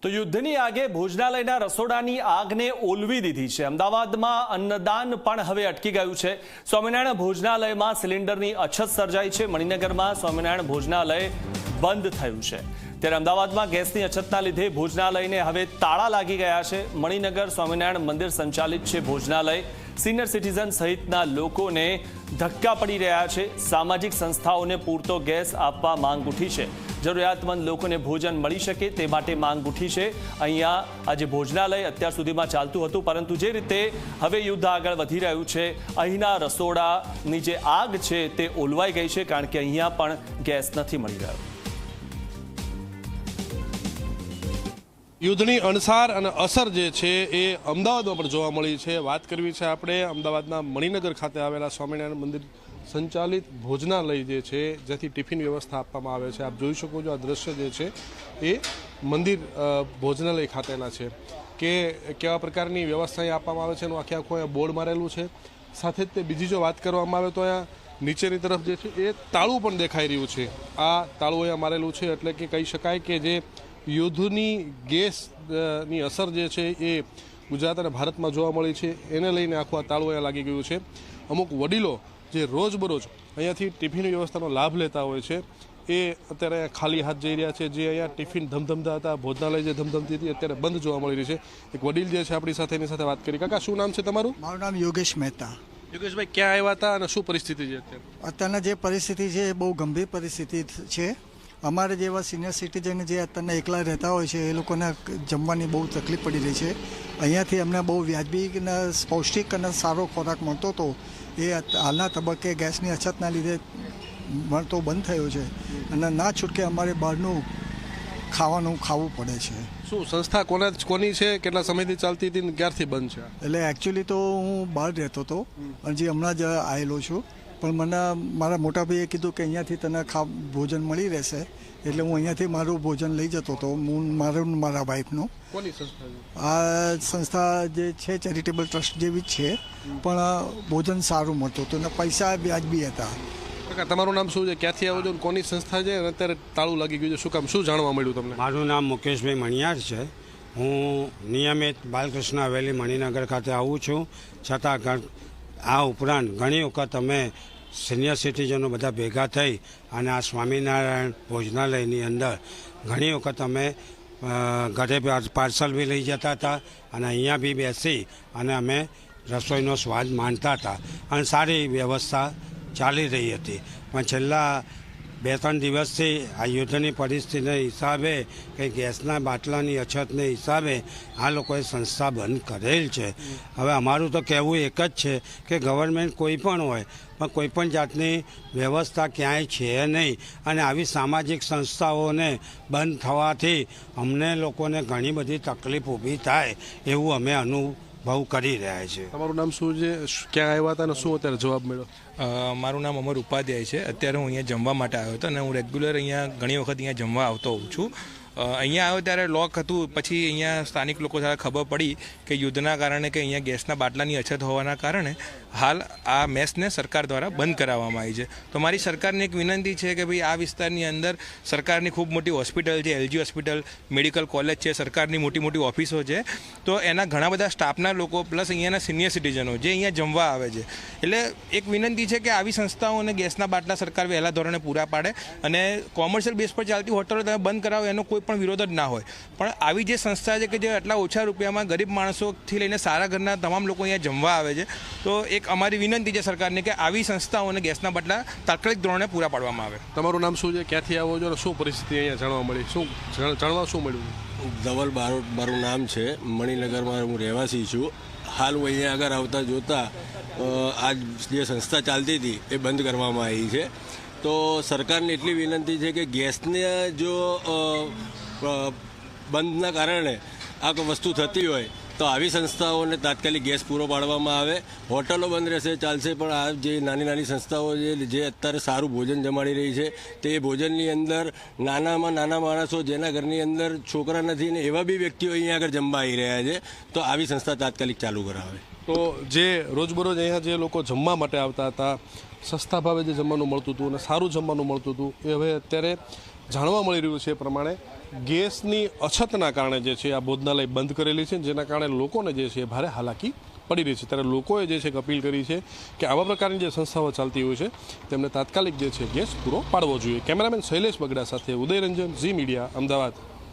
તો યુદ્ધની આગે ભોજનાલયના રસોડાની આગને ઓલવી દીધી છે। અમદાવાદમાં અન્નદાન પણ હવે અટકી ગયું છે। સ્વામિનારાયણ ભોજનાલયમાં સિલિન્ડરની અછત સર્જાઈ છે। મણિનગરમાં સ્વામિનારાયણ ભોજનાલય બંધ થયું છે, ત્યારે અમદાવાદમાં ગેસની અછતના લીધે ભોજનાલયને હવે તાળા લાગી ગયા છે। મણિનગર સ્વામિનારાયણ મંદિર સંચાલિત છે ભોજનાલય। સિનિયર સિટીઝન સહિતના લોકોને ધક્કા પડી રહ્યા છે। સામાજિક સંસ્થાઓને પૂરતો ગેસ આપવા માંગ ઉઠી છે। જરૂરિયાતમંદ લોકોને ભોજન મળી શકે તે માટે માંગ ઉઠી છે। અહીંયા આજે ભોજનાલય અત્યાર સુધીમાં ચાલતું હતું, પરંતુ જે રીતે હવે યુદ્ધ આગળ વધી રહ્યું છે, અહીંના રસોડાની જે આગ છે તે ઓલવાઈ ગઈ છે, કારણ કે અહીંયા પણ ગેસ નથી મળી રહ્યો। યુદ્ધની અણસાર અને અસર જે છે એ અમદાવાદમાં પણ જોવા મળી છે। વાત કરવી છે આપણે અમદાવાદના મણિનગર ખાતે આવેલા સ્વામિનારાયણ મંદિર સંચાલિત ભોજનાલય જે છે, જેથી ટિફિન વ્યવસ્થા આપવામાં આવે છે। આપ જોઈ શકો છો, આ દ્રશ્ય જે છે એ મંદિર ભોજનાલય ખાતેના છે કે કેવા પ્રકારની વ્યવસ્થા અહીં આપવામાં આવે છે એનું આખે આખું અહીંયા બોર્ડ મારેલું છે। સાથે જ તે બીજી જો વાત કરવામાં આવે તો અહીંયા નીચેની તરફ જે છે એ તાળું પણ દેખાઈ રહ્યું છે। આ તાળું અહીંયા મારેલું છે, એટલે કે કહી શકાય કે જે યુદ્ધની ગેસની અસર જે છે એ ગુજરાત અને ભારતમાં જોવા મળી છે, એને લઈને આખું આ તાળું અહીંયા લાગી ગયું છે। અમુક વડીલો જે રોજબરોજ અહીંયાથી ટિફિન વ્યવસ્થાનો લાભ લેતા હોય છે એ અત્યારે ખાલી હાથ જઈ રહ્યા છે। જે અહીંયા ટિફિન ધમધમતા હતા, ભોજનાલય જે ધમધમતી હતી, અત્યારે બંધ જોવા મળી રહી છે। એક વડીલ જે છે આપણી સાથે, એની સાથે વાત કરી। કાકા, શું નામ છે તમારું? મારું નામ યોગેશ મહેતા। યોગેશભાઈ, ક્યાં આવ્યા હતા અને શું પરિસ્થિતિ છે અત્યારે? અત્યારના જે પરિસ્થિતિ છે એ બહુ ગંભીર પરિસ્થિતિ છે। અમારે જેવા સિનિયર સિટીઝન જે અત્યારના એકલા રહેતા હોય છે એ લોકોને જમવાની બહુ તકલીફ પડી રહી છે। અહીંયાથી અમને બહુ વ્યાજબી અને પૌષ્ટિક અને સારો ખોરાક મળતો હતો, એ હાલના તબક્કે ગેસની અછતના લીધે મળતો બંધ થયો છે અને ના છૂટકે અમારે બહારનું ખાવું પડે છે। શું સંસ્થા કોની છે, કેટલા સમયથી ચાલતી હતી, ક્યારથી બંધ છે? એટલે એકચ્યુઅલી તો હું બહાર રહેતો હતો અને જે હમણાં જ આવેલો છું, પણ મને મારા મોટા ભાઈએ કીધું કે અહીંયાથી તને ભોજન મળી રહેશે, એટલે હું અહીંયાથી મારું ભોજન લઈ જતો હતો, હું મારા વાઈફનું। કોની સંસ્થા? આ સંસ્થા જે છે ચેરિટેબલ ટ્રસ્ટ જેવી જ છે, પણ ભોજન સારું મળતું હતું અને પૈસા વ્યાજબી હતા। કાકા, તમારું નામ શું છે, ક્યાંથી આવો છો, કોની સંસ્થા છે અને અત્યારે તાળું લાગી ગયું છે, શું કામ, શું જાણવા મળ્યું તમને? મારું નામ મુકેશભાઈ મણિયાર છે। હું નિયમિત બાલકૃષ્ણ હવેલી મણિનગર ખાતે આવું છું, છતાં આ ઉપરાંત ઘણી વખત અમે સિનિયર સિટીઝનો બધા ભેગા થઈ અને આ સ્વામિનારાયણ ભોજનાલયની અંદર ઘણી વખત અમે ઘરે પાર્સલ બી લઈ જતા હતા અને અહીંયા બી બેસી અને અમે રસોઈનો સ્વાદ માણતા હતા અને સારી વ્યવસ્થા ચાલી રહી હતી। પણ છેલ્લા 2-3 દિવસથી આ યુદ્ધની પરિસ્થિતિના હિસાબે કે ગેસના બાટલાની અછતને હિસાબે આ લોકોએ સંસ્થા બંધ કરેલ છે। હવે અમારું તો કહેવું એક જ છે કે ગવર્મેન્ટ કોઈ પણ હોય, પણ કોઈ પણ જાતની વ્યવસ્થા ક્યાંય છે નહીં અને આવી સામાજિક સંસ્થાઓને બંધ થવાથી અમને લોકોને ઘણી બધી તકલીફ ઊભી થાય એવું અમે અનુભવ કરી રહ્યા છીએ। તમારું નામ શું છે, ક્યાં આવ્યા હતા અને શું અત્યારે જવાબ મળ્યો? મારું નામ અમર ઉપાધ્યાય છે। અત્યારે હું અહીંયા જમવા માટે આવ્યો હતો અને હું રેગ્યુલર અહીંયા ઘણી વખત અહીંયા જમવા આવતો હોઉં છું। અહીંયા આવ્યો ત્યારે લોક હતું, પછી અહીંયા સ્થાનિક લોકો સાથે ખબર પડી કે યુદ્ધના કારણે કે અહીંયા ગેસના બાટલાની અછત હોવાના કારણે હાલ આ મેસને સરકાર દ્વારા બંધ કરાવવામાં આવી છે। તો મારી સરકારને એક વિનંતી છે કે ભાઈ આ વિસ્તારની અંદર સરકારની ખૂબ મોટી હોસ્પિટલ છે, LG હોસ્પિટલ, મેડિકલ કોલેજ છે, સરકારની મોટી મોટી ઓફિસો છે, તો એના ઘણા બધા સ્ટાફના લોકો પ્લસ અહીંયાના સિનિયર સિટીઝનો જે અહીંયા જમવા આવે છે, એટલે એક વિનંતી છે કે આવી સંસ્થાઓને ગેસના બાટલા સરકાર વહેલા ધોરણે પૂરા પાડે અને કોમર્શિયલ બેઝ પર ચાલતી હોટલો તમે બંધ કરાવો એનો કોઈ પણ વિરોધ જ ના હોય, પણ આવી જે સંસ્થા છે કે જે આટલા ઓછા રૂપિયામાં ગરીબ માણસોથી લઈને સારા ઘરના તમામ લોકો અહીંયા જમવા આવે છે, તો એક અમારી વિનંતી છે સરકારને કે આવી સંસ્થાઓને ગેસના બાટલા તાત્કાલિક ધોરણે પૂરા પાડવામાં આવે। તમારું નામ શું છે, ક્યાંથી આવો છો અને શું પરિસ્થિતિ અહીંયા જાણવા મળી, શું મળ્યું? ધવલ બારોટ મારું નામ છે, મણિનગરમાં હું રહેવાસી છું। હાલ હું અહીંયા આગળ આવતા જોતા આ જે સંસ્થા ચાલતી હતી એ બંધ કરવામાં આવી છે। તો સરકારને એટલી વિનંતી છે કે ગેસને જો બંધના કારણે આ વસ્તુ થતી હોય તો આવી સંસ્થાઓને તાત્કાલિક ગેસ પૂરો પાડવામાં આવે। હોટલો બંધ રહેશે ચાલશે, પણ આ જે નાની નાની સંસ્થાઓ જે અત્યારે સારું ભોજન જમાડી રહી છે, તે ભોજનની અંદર નાનામાં નાના માણસો જેના ઘરની અંદર છોકરા નથી ને એવા બી વ્યક્તિઓ અહીંયા આગળ જમવા આવી રહ્યા છે, તો આવી સંસ્થા તાત્કાલિક ચાલુ કરાવે। તો જે રોજબરોજ અહીંયા જે લોકો જમવા માટે આવતા હતા, સસ્તા ભાવે જે જમવાનું મળતું હતું અને સારું જમવાનું મળતું હતું, એ હવે અત્યારે જાણવા મળી રહ્યું છે એ પ્રમાણે ગેસની અછતના કારણે જે છે આ ભોજનાલય બંધ કરેલી છે, જેના કારણે લોકોને જે છે ભારે હાલાકી પડી રહી છે. ત્યારે લોકોએ જે છે અપીલ કરી છે કે આવા પ્રકારની જે સંસ્થાઓ ચાલતી હોય છે તેમને તાત્કાલિક જે છે ગેસ પૂરો પાડવો જોઈએ. કેમેરામેન શૈલેષ બગડા સાથે ઉદયરંજન, ઝી મીડિયા, અમદાવાદ.